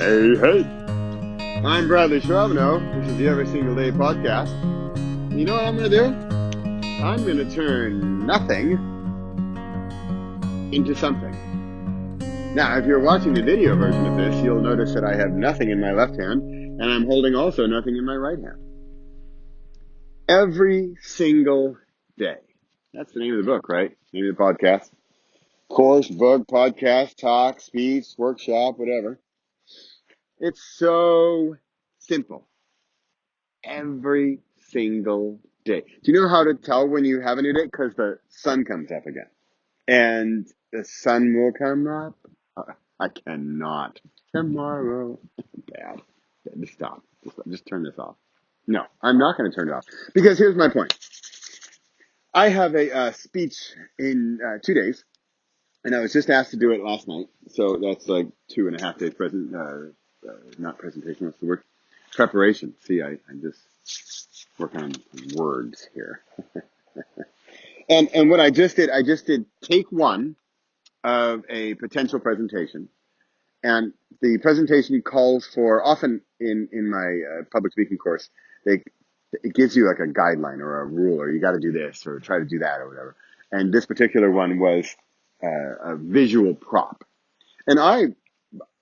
Hey, hey, I'm Bradley Charbonneau. This is the Every Single Day podcast. You know what I'm going to do? I'm going to turn nothing into something. Now, if you're watching the video version of this, you'll notice that I have nothing in my left hand, and I'm holding also nothing in my right hand. Every single day. That's the name of the book, right? Name of the podcast. Course, book, podcast, talk, speech, workshop, whatever. It's so simple. Every single day. Do you know how to tell when you have a new day? Because the sun comes up again. And the sun will come up. I cannot. Tomorrow. Bad. Just stop. Just turn this off. No, I'm not going to turn it off. Because here's my point. I have a speech in 2 days. And I was just asked to do it last night. So that's like 2.5 days not presentation, what's the word? Preparation. See, I'm just working on words here. And what I just did take one of a potential presentation. And the presentation calls for, often in my public speaking course, it gives you like a guideline or a rule, or you got to do this or try to do that or whatever. And this particular one was a visual prop. And I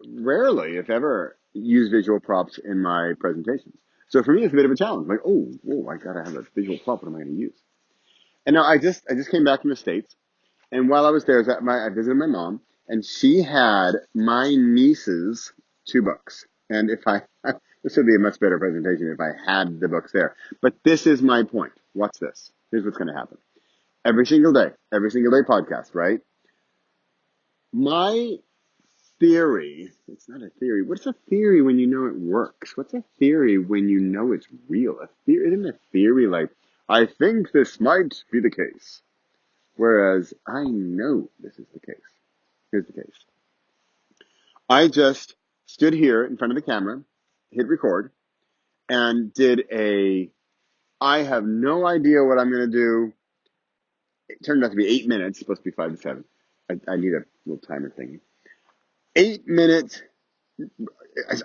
rarely, if ever, use visual props in my presentations. So for me, it's a bit of a challenge. Like, I gotta have a visual prop. What am I going to use? And now I just came back from the States, and while I was there, I visited my mom, and she had my niece's 2 books. And this would be a much better presentation if I had the books there. But this is my point. Watch this. Here's what's going to happen. Every single day podcast, right? My theory, it's not a theory. What's a theory when you know it works? What's a theory when you know it's real? Isn't a theory like, I think this might be the case, whereas I know this is the case. Here's the case. I just stood here in front of the camera, hit record, and I have no idea what I'm going to do. It turned out to be 8 minutes, it's supposed to be 5 to 7. I need a little timer thingy. 8 minutes.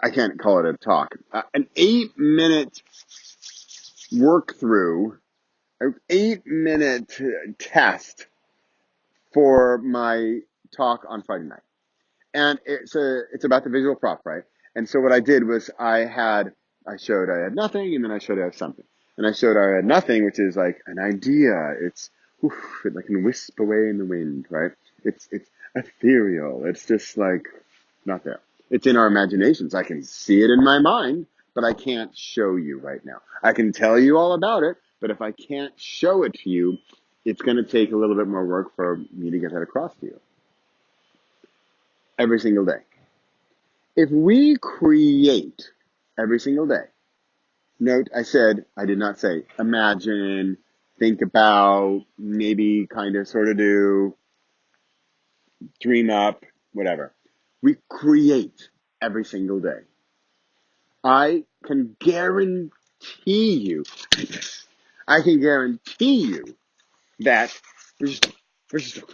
I can't call it a talk. An 8-minute work through, an 8-minute test for my talk on Friday night. And it's about the visual prop, right? And so what I did was I showed I had nothing, and then I showed I had something. And I showed I had nothing, which is like an idea. It can wisp away in the wind, right? It's ethereal. It's just like not there. It's in our imaginations. I can see it in my mind, but I can't show you right now. I can tell you all about it, but if I can't show it to you, it's going to take a little bit more work for me to get that across to you. Every single day. If we create every single day, note I did not say imagine, think about, maybe kind of sort of do, dream up, whatever. We create every single day. I can guarantee you that, where's the stick?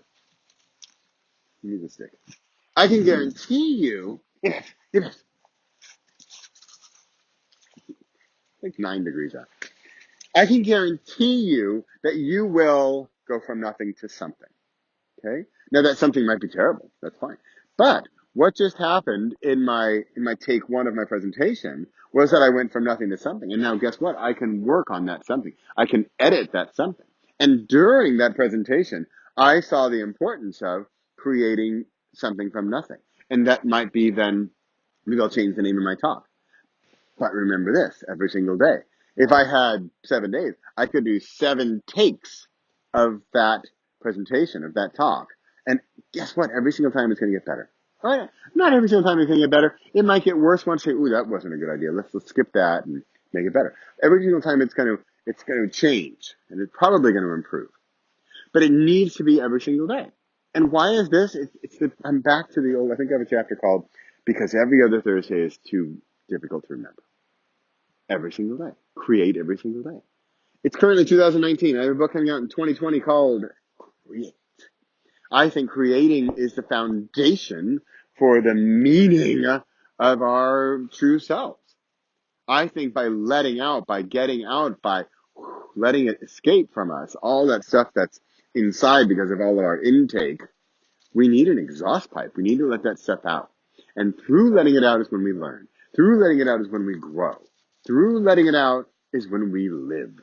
Give me the stick. I can guarantee you, it's like 9 degrees out. I can guarantee you that you will go from nothing to something. Okay? Now that something might be terrible. That's fine. But what just happened in my take 1 of my presentation was that I went from nothing to something. And now guess what? I can work on that something. I can edit that something. And during that presentation, I saw the importance of creating something from nothing. And that might be then, maybe I'll change the name of my talk. But remember this, every single day. If I had 7 days, I could do 7 takes of that presentation, of that talk. And guess what? Every single time it's going to get better. Right? Not every single time it's going to get better. It might get worse once you say, ooh, that wasn't a good idea. Let's skip that and make it better. Every single time it's going to change, and it's probably going to improve. But it needs to be every single day. And why is this? I'm back to the old, I think I have a chapter called Because Every Other Thursday is Too Difficult to Remember. Every single day. Create every single day. It's currently 2019. I have a book coming out in 2020 called Create. I think creating is the foundation for the meaning of our true selves. I think by letting out, by getting out, by letting it escape from us, all that stuff that's inside because of all of our intake, we need an exhaust pipe. We need to let that stuff out. And through letting it out is when we learn. Through letting it out is when we grow. Through letting it out is when we live.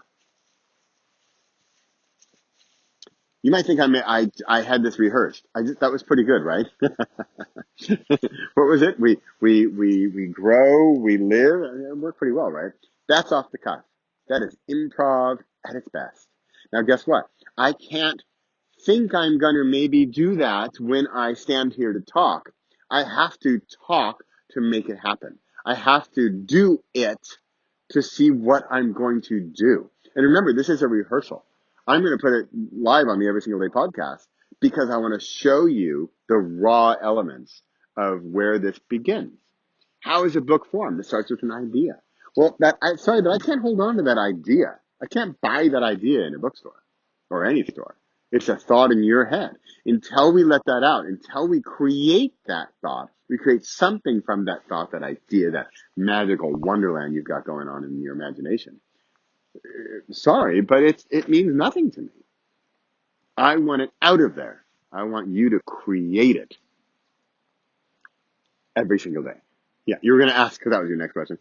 You might think I had this rehearsed. That was pretty good, right? What was it? We grow, we live. It worked pretty well, right? That's off the cuff. That is improv at its best. Now, guess what? I can't think I'm going to maybe do that when I stand here to talk. I have to talk to make it happen. I have to do it to see what I'm going to do. And remember, this is a rehearsal. I'm going to put it live on the Every Single Day podcast because I want to show you the raw elements of where this begins. How is a book formed? It starts with an idea. Well, but I can't hold on to that idea. I can't buy that idea in a bookstore or any store. It's a thought in your head. Until we let that out, until we create that thought, we create something from that thought, that idea, that magical wonderland you've got going on in your imagination. Sorry, but it means nothing to me. I want it out of there. I want you to create it every single day. Yeah, you were going to ask, because that was your next question.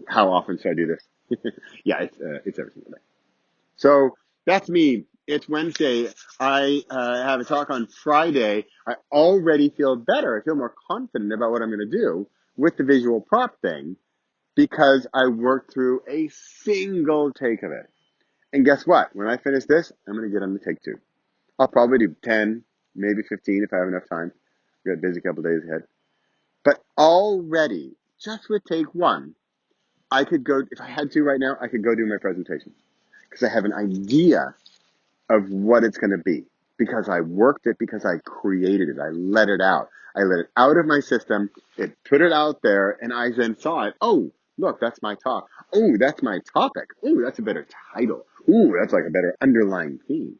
How often should I do this? Yeah, it's every single day. So that's me. It's Wednesday. I have a talk on Friday. I already feel better. I feel more confident about what I'm going to do with the visual prop thing because I worked through a single take of it. And guess what? When I finish this, I'm going to get on the take 2. I'll probably do 10, maybe 15 if I have enough time. I've got a busy couple days ahead. But already, just with take 1, I could go, if I had to right now, I could go do my presentation. Because I have an idea of what it's going to be. Because I worked it, because I created it. I let it out. I let it out of my system. It put it out there, and I then saw it. Oh, look, that's my talk. Oh, that's my topic. Oh, that's a better title. Ooh, that's like a better underlying theme.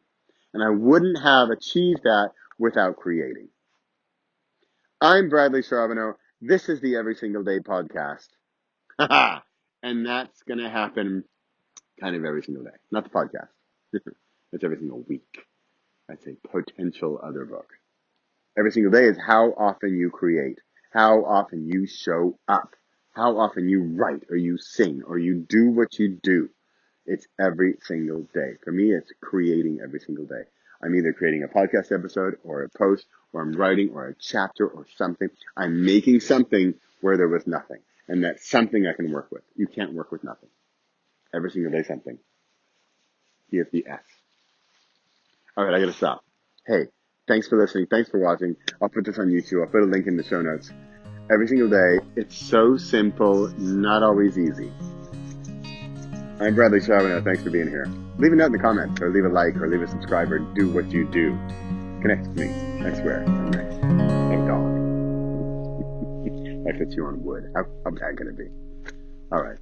And I wouldn't have achieved that without creating. I'm Bradley Charbonneau. This is the Every Single Day podcast. And that's going to happen kind of every single day. Not the podcast. It's every single week. That's a potential other book. Every single day is how often you create, how often you show up, how often you write or you sing or you do what you do. It's every single day. For me, it's creating every single day. I'm either creating a podcast episode or a post, or I'm writing or a chapter or something. I'm making something where there was nothing. And that's something I can work with. You can't work with nothing. Every single day, something. EFDS. All right, I gotta stop. Hey, thanks for listening. Thanks for watching. I'll put this on YouTube. I'll put a link in the show notes. Every single day, it's so simple, not always easy. I'm Bradley Charbonneau. Thanks for being here. Leave a note in the comments, or leave a like, or leave a subscribe, or do what you do. Connect with me. I swear. I'm nice. I'm dog. I put you on wood. How bad can it be? All right.